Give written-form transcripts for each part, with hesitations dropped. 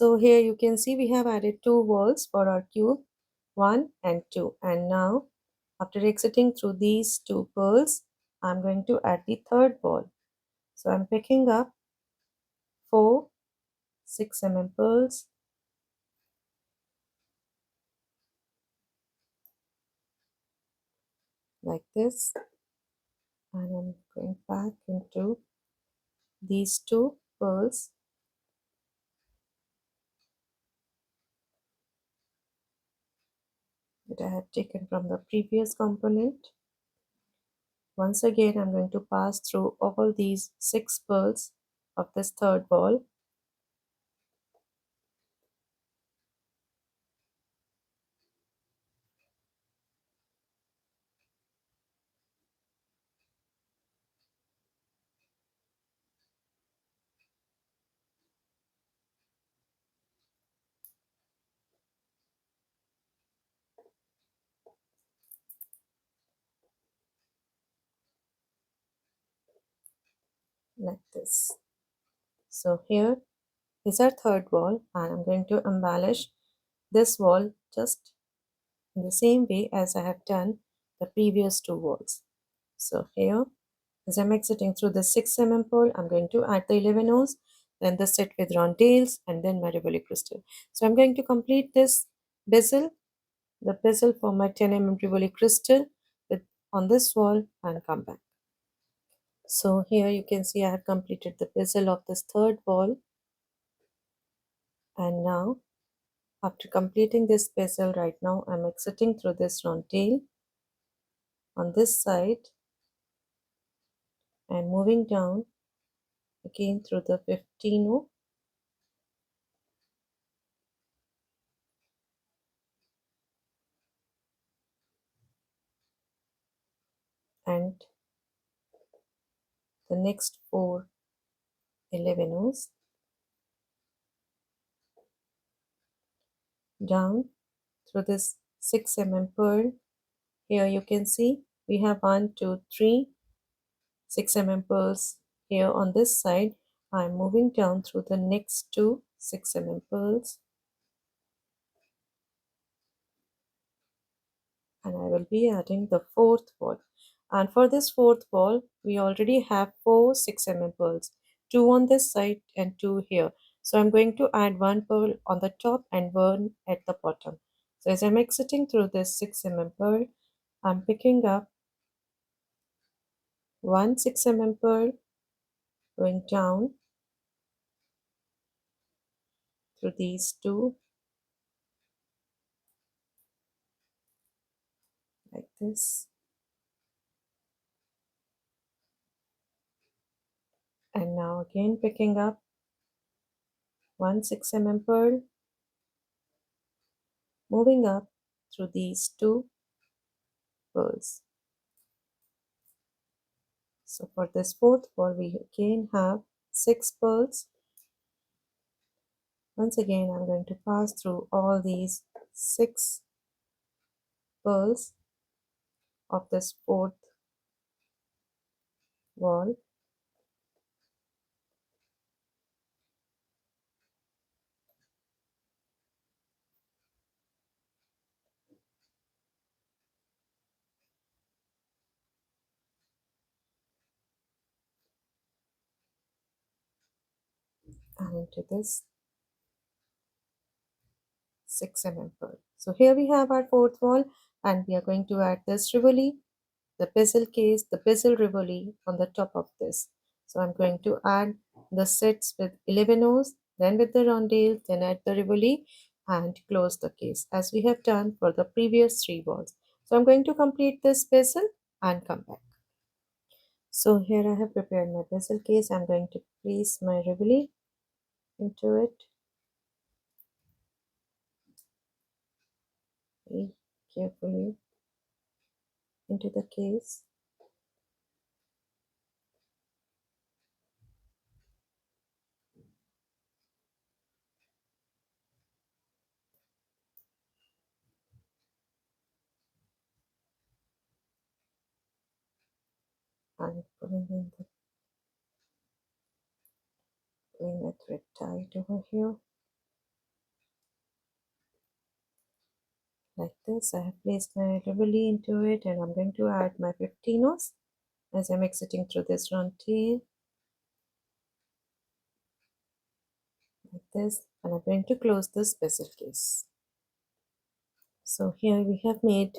So here you can see we have added two walls for our cube, 1 and 2. And now after exiting through these two pearls, I'm going to add the third wall. So I'm picking up 4 6 pearls like this, and I'm going back into these two pearls that I have taken from the previous component. Once again, I'm going to pass through all these 6 pearls of this third wall like this. So here is our third wall, and I'm going to embellish this wall just in the same way as I have done the previous two walls. So here, as I'm exiting through the 6 pearl, I'm going to add the 11 O's, then the set with rondelles, and then my Rivoli crystal. So I'm going to complete this bezel, the bezel for my 10 Rivoli crystal with on this wall, and come back. So here you can see I have completed the bezel of this third wall, and now after completing this bezel, right now I'm exiting through this rondelle on this side and moving down again through the 15 and the next 4 11 O's down through this 6 pearl. Here you can see we have 1 2 3 6 pearls here on this side. I'm moving down through the next two 6 pearls, and I will be adding the fourth wall. And for this fourth wall, we already have 4 6 pearls, 2 on this side and 2 here. So I'm going to add 1 pearl on the top and 1 at the bottom. So as I'm exiting through this 6 pearl, I'm picking up 1 6 pearl, going down through these two like this, and now again picking up 1 6 pearl, moving up through these two pearls. So for this fourth wall, we again have 6 pearls. Once again, I'm going to pass through all these 6 pearls of this fourth wall, and into this 6 pearl. So here we have our fourth wall, and we are going to add this rivoli, the bezel case, the bezel rivoli on the top of this. So I'm going to add the sets with 11 O's, then with the rondelle, then add the rivoli and close the case as we have done for the previous 3 walls. So I'm going to complete this bezel and come back. So here I have prepared my bezel case. I'm going to place my rivoli into it very carefully into the case. And putting my thread tight over here. like this. I have placed my Rivoli into it, and I'm going to add my 15 as I'm exiting through this round tail, like this, and I'm going to close this bezel case. So here we have made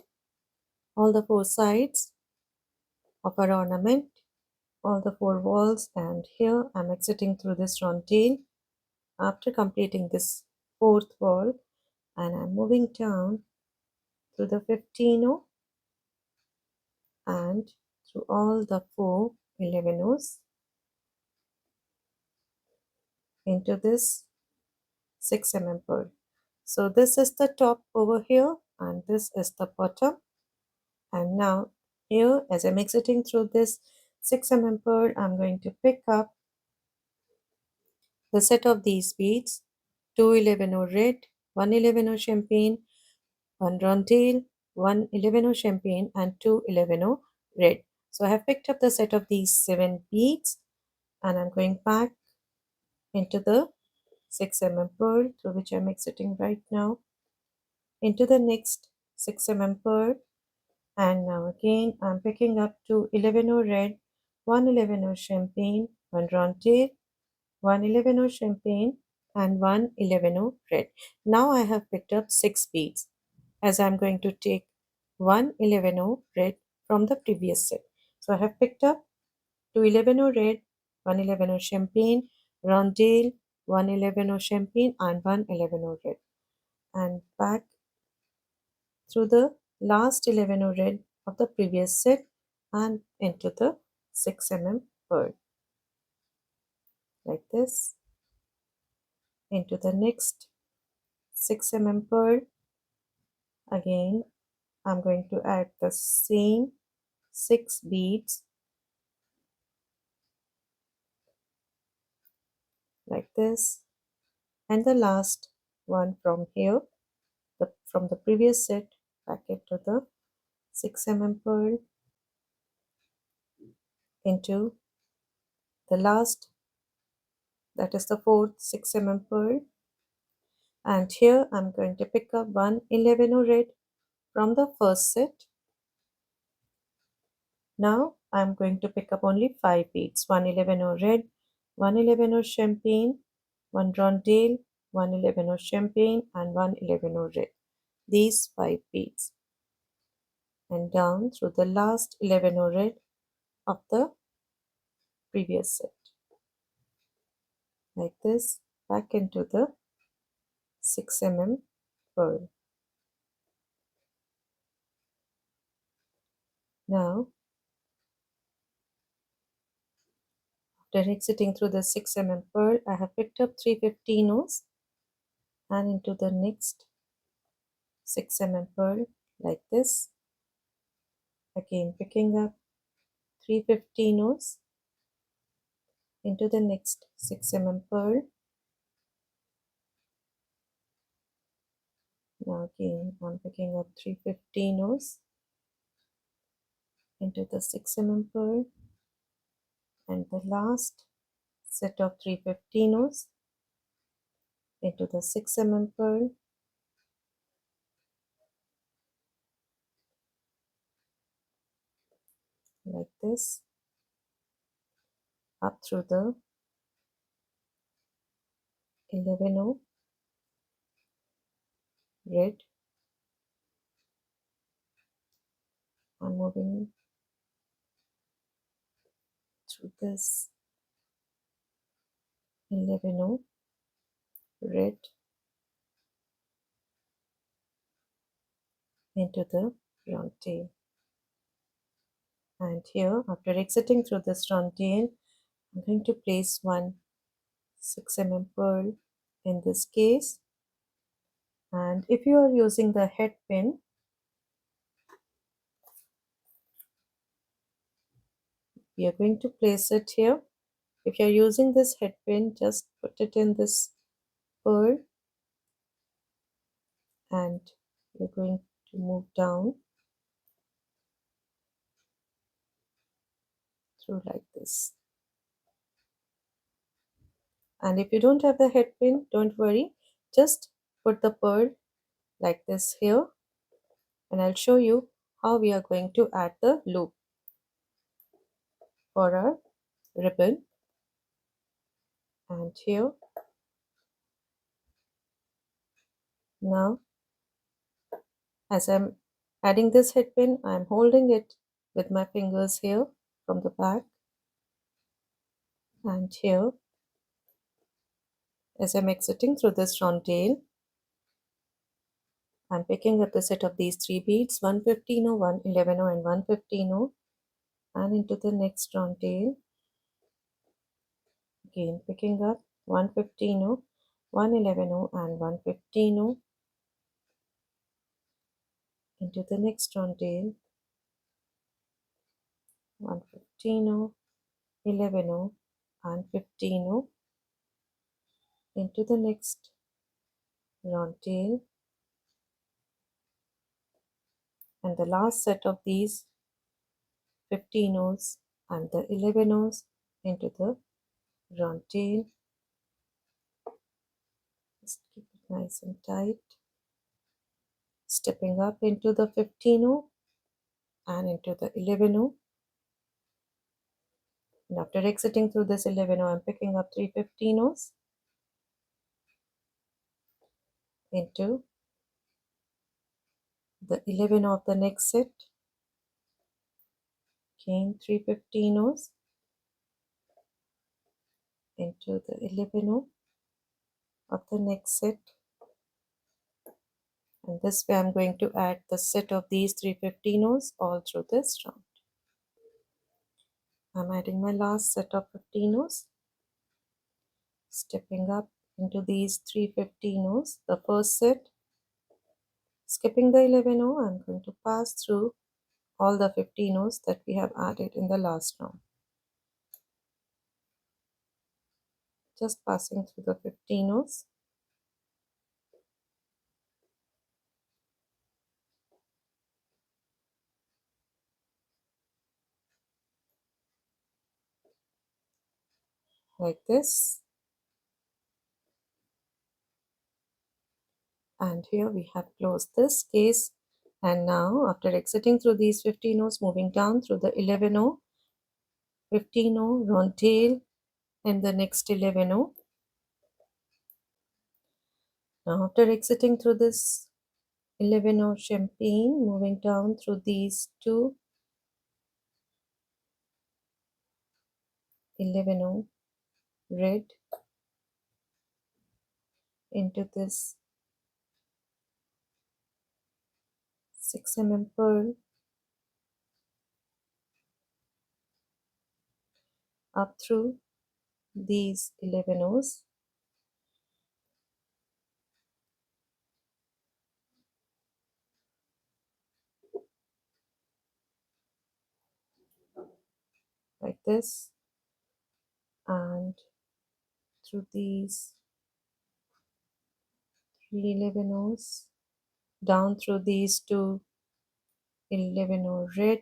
all the four sides of our ornament, all the four walls, and here I'm exiting through this round tail after completing this fourth wall, and I'm moving down through the 15 and through all the four 11 into this 6 pearl. So this is the top over here and this is the bottom, and now here as I'm exiting through this 6 pearl, I'm going to pick up the set of these beads, 2 11 red, 1 11 champagne, 1 rondelle, 1 11 champagne, and 2 11 red. So I have picked up the set of these 7 beads, and I'm going back into the 6 pearl through which I'm exiting right now, into the next 6 pearl, and now again I'm picking up 2 11 red, 1 11 champagne, 1 rondelle, 1 11 champagne, and 1 11 red. Now I have picked up 6 beads, as I'm going to take 1 11 red from the previous set. So I have picked up 2 11 red, 1 11 champagne, rondelle, 1 11 champagne, and 1 11 red, and back through the last 11 red of the previous set and into the 6 pearl, like this, into the next 6 pearl. Again I'm going to add the same 6 beads, like this, and the last one from here, from the previous set, back into the 6 pearl, into the last, that is the fourth 6 pearl, and here I'm going to pick up 1 11 red from the first set. Now I'm going to pick up only 5 beads, 1 11 red, 1 11 champagne, 1 rondelle, 1 11 champagne, and 1 11 red. These 5 beads, and down through the last 11 red of the previous set, like this, back into the 6 pearl. Now after exiting through the 6 pearl, I have picked up 3 15 and into the next 6 pearl, like this, again picking up 3 15 into the next 6 pearl. Now again I'm picking up 3 15 into the 6 pearl, and the last set of 3 15 into the 6 pearl, like this, up through the 11 red. I'm moving through this 11 red into the round tail, and here after exiting through this round tail, I'm going to place one 6 pearl in this case, and if you are using the head pin, we are going to place it here. If you are using this head pin, just put it in this pearl, and you're going to move down through like this. And if you don't have the head pin, don't worry, just put the pearl like this here, and I'll show you how we are going to add the loop for our ribbon. And here, now as I'm adding this head pin, I'm holding it with my fingers here from the back, and here as I'm exiting through this round tail, I'm picking up the set of these 3 beads, 115 111 and 115 and into the next round tail, again picking up 115 111 and 115 into the next round tail, 115 11 and 15 into the next round tail, and the last set of these 15 and the 11 into the round tail. Just keep it nice and tight. Stepping up into the 15 and into the 11, and after exiting through this 11, I'm picking up 3 15 into the 11 of the next set, again 3 15 into the 11 of the next set, and this way I'm going to add the set of these 3 15 all through this round. I'm adding my last set of 15 stepping up into these 3 15 the first set, skipping the 11 I'm going to pass through all the 15 that we have added in the last round. Just passing through the 15 like this, and here we have closed this case. And now after exiting through these 15 moving down through the 11 15 round tail and the next 11 now after exiting through this 11 champagne, moving down through these 2 11 red into this 6 pearl, up through these 11 like this, and through these 3 11 down through these 2 11 red,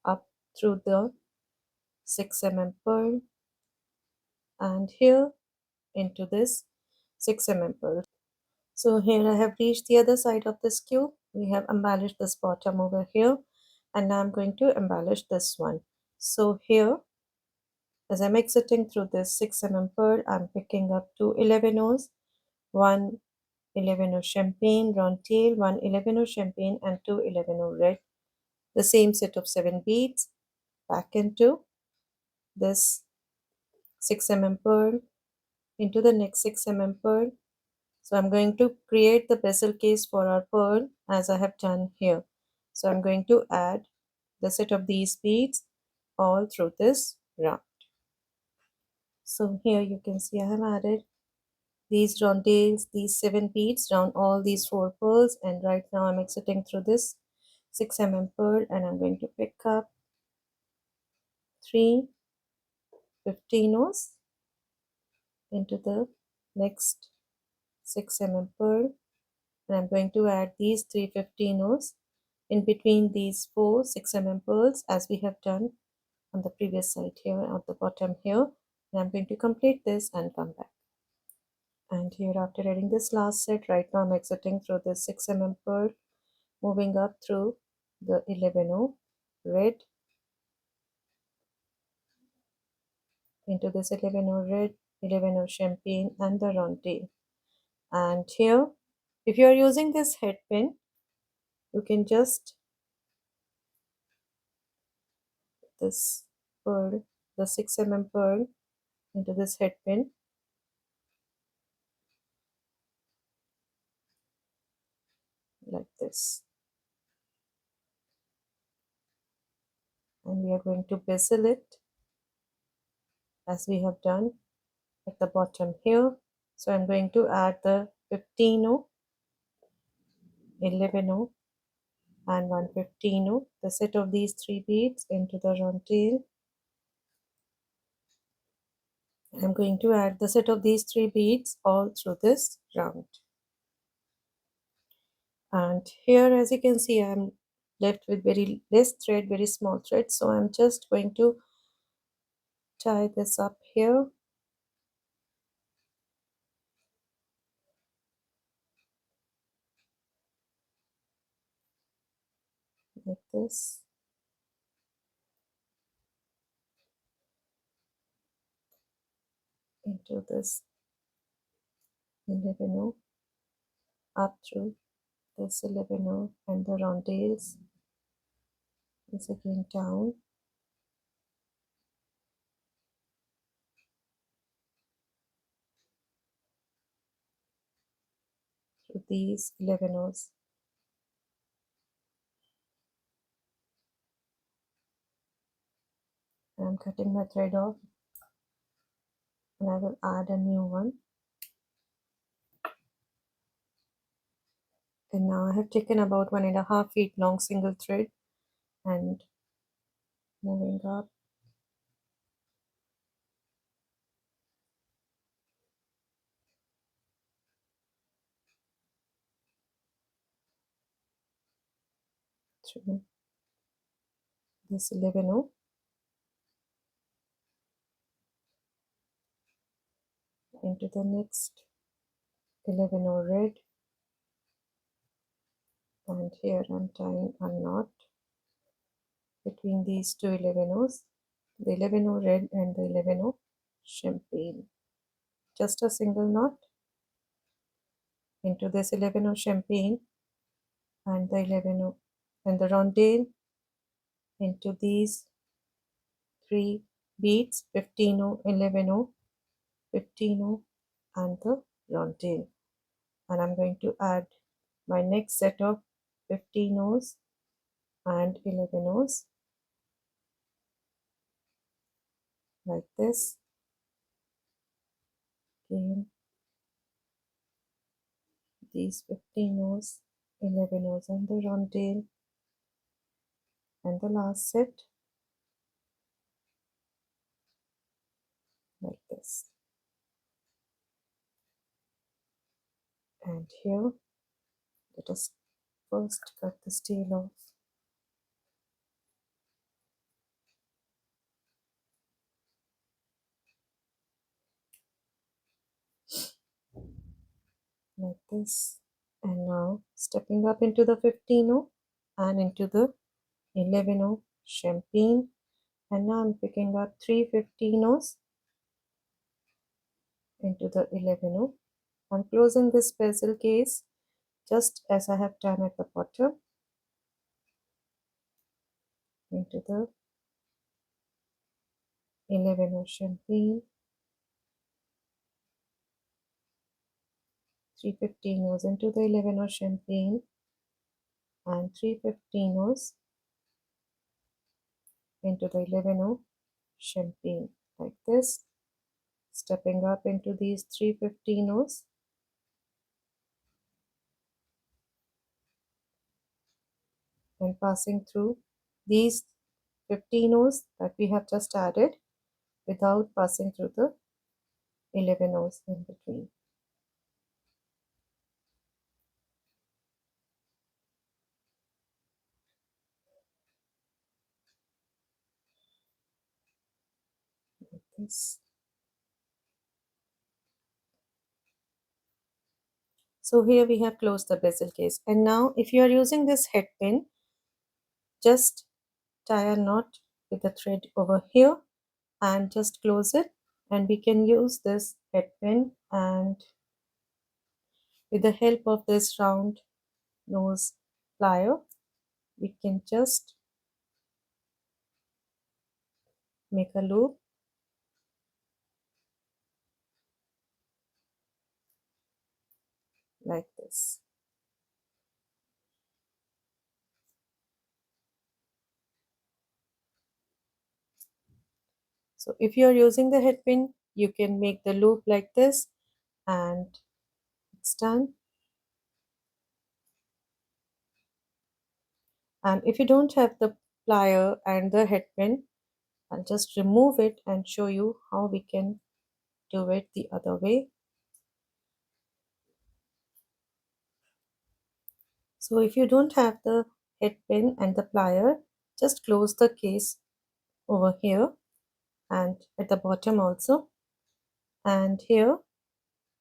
up through the 6 pearl, and here into this 6 pearl. So here I have reached the other side of this cube. We have embellished this bottom over here, and now I'm going to embellish this one. So here, as I'm exiting through this 6 pearl, I'm picking up 2 11 1 11 champagne round tail, 1 11 champagne, and 2 11 red. The same set of 7 beads back into this 6 pearl, into the next 6 pearl. So I'm going to create the bezel case for our pearl as I have done here. So I'm going to add the set of these beads all through this round. So here you can see I have added these round tails, these 7 beads round all these 4 pearls, and right now I'm exiting through this 6 pearl, and I'm going to pick up 3 15 into the next 6 pearl, and I'm going to add these 3 15 in between these 4 6 pearls as we have done on the previous side here at the bottom here, and I'm going to complete this and come back. And here, after adding this last set, right now I'm exiting through the 6 pearl, moving up through the 11 red into this 11 red, 11 champagne, and the round tail. And here, if you are using this head pin, you can just this pearl, the 6 pearl into this head pin, like this. And we are going to bezel it as we have done at the bottom here. So I'm going to add the 15, 11, and 115, the set of these 3 beads into the round tail. I'm going to add the set of these 3 beads all through this round. And here, as you can see, I'm left with very less thread, very small thread. So I'm just going to tie this up here. Like this. Into this 11 up through this 11 and the round tails is again down through these 11s. I'm cutting my thread off and I will add a new one. And now I have taken about 1.5 feet long single thread and moving up through this 11 into the next 11 red, and here I'm tying a knot between these two 11s, the 11 red and the 11 champagne. Just a single knot into this 11 champagne and the 11 and the round tail into these 3 beads, 15, 11, 15, and the round tail. And I'm going to add my next set of 15s and 11s like this. Again, these 15s, 11s, and the round tail, and the last set like this. And here, let us first cut this tail off. Like this. And now stepping up into the 15 and into the 11 champagne, and now I'm picking up 3 15s into the 11. I'm closing this bezel case just as I have done at the bottom into the 11 champagne, 3 15s into the 11 champagne, and 3 15s into the 11 champagne like this, stepping up into these 3 15s and passing through these 15 that we have just added without passing through the 11 in between. Like this. So here we have closed the bezel case. And now if you are using this head pin, just tie a knot with the thread over here and just close it. And we can use this head pin, and with the help of this round nose plier, we can just make a loop like this. So if you are using the head pin, you can make the loop like this, and it's done. And if you don't have the plier and the head pin, I'll just remove it and show you how we can do it the other way. So if you don't have the head pin and the plier, just close the case over here and at the bottom also. And here,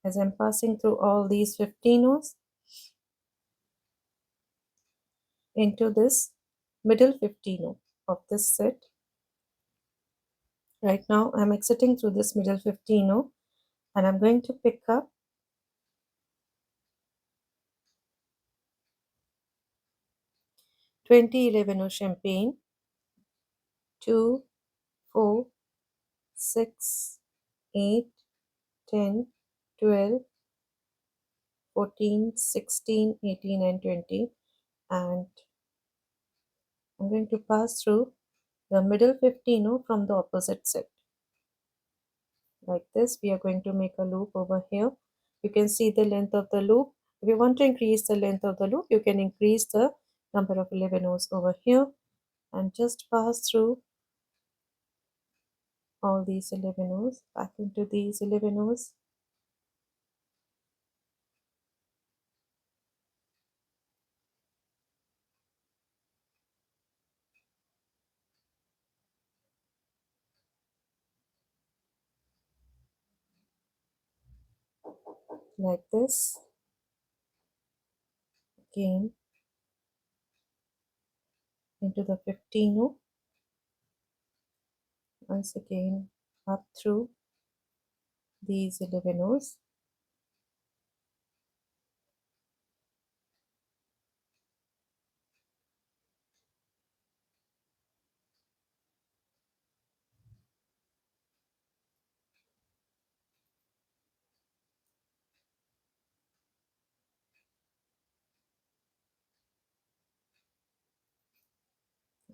as I'm passing through all these 15 rows into this middle 15 row of this set. Right now I'm exiting through this middle 15 row, and I'm going to pick up 2011 champagne, 2, 4, 6, 8, 10, 12, 14, 16, 18 and 20, and I'm going to pass through the middle 15 row from the opposite set. Like this, we are going to make a loop over here. You can see the length of the loop. If you want to increase the length of the loop, you can increase the number of 11 rows over here and just pass through all these 11 rows back into these 11 rows. Like this. Again into the 15 row. Once again up through these 11 rows.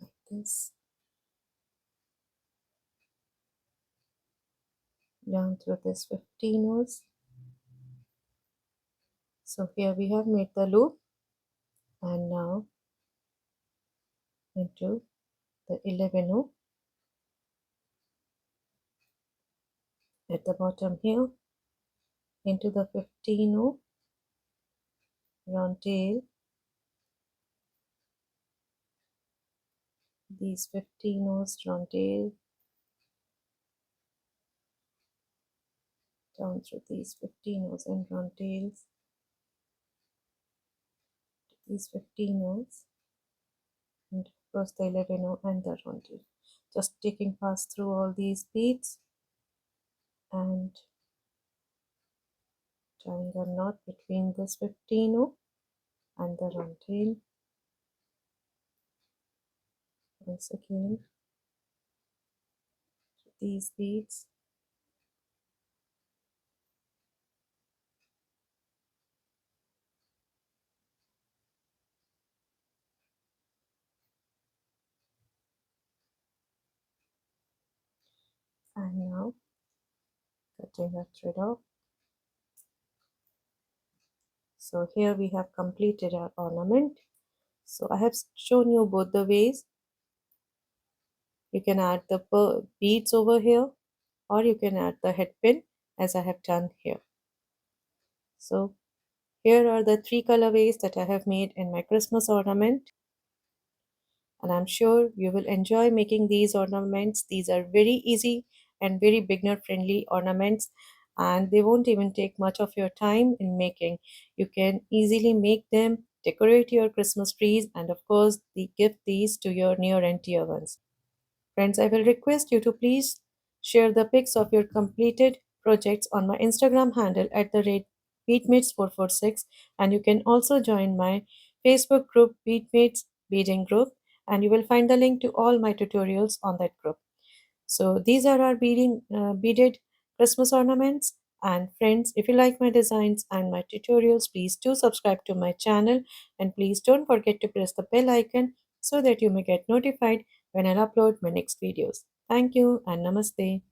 Like this. Down through this 15 rows. So here we have made the loop, and now into the 11 row at the bottom here, into the 15 row round tail, these 15 rows round tail, down through these 15 rows and round tails, these 15 rows, and across the 11 row and the round tail. Just taking past through all these beads and tying a knot between this 15 row and the round tail. Once again, these beads, and now cutting a thread off. So here we have completed our ornament. So I have shown you both the ways. You can add the beads over here, or you can add the head pin as I have done here. So here are the 3 colorways that I have made in my Christmas ornament, and I'm sure you will enjoy making these ornaments. These are very easy and very beginner friendly ornaments. and they won't even take much of your time in making. You can easily make them, decorate your Christmas trees, and of course, gift these to your near and dear ones. Friends, I will request you to please share the pics of your completed projects on my Instagram handle at the rate beatmates446, and you can also join my Facebook group Beatmates Beading group, and you will find the link to all my tutorials on that group. So these are our beaded Christmas ornaments. And friends, if you like my designs and my tutorials, please do subscribe to my channel, and please don't forget to press the bell icon so that you may get notified when I upload my next videos. Thank you and namaste.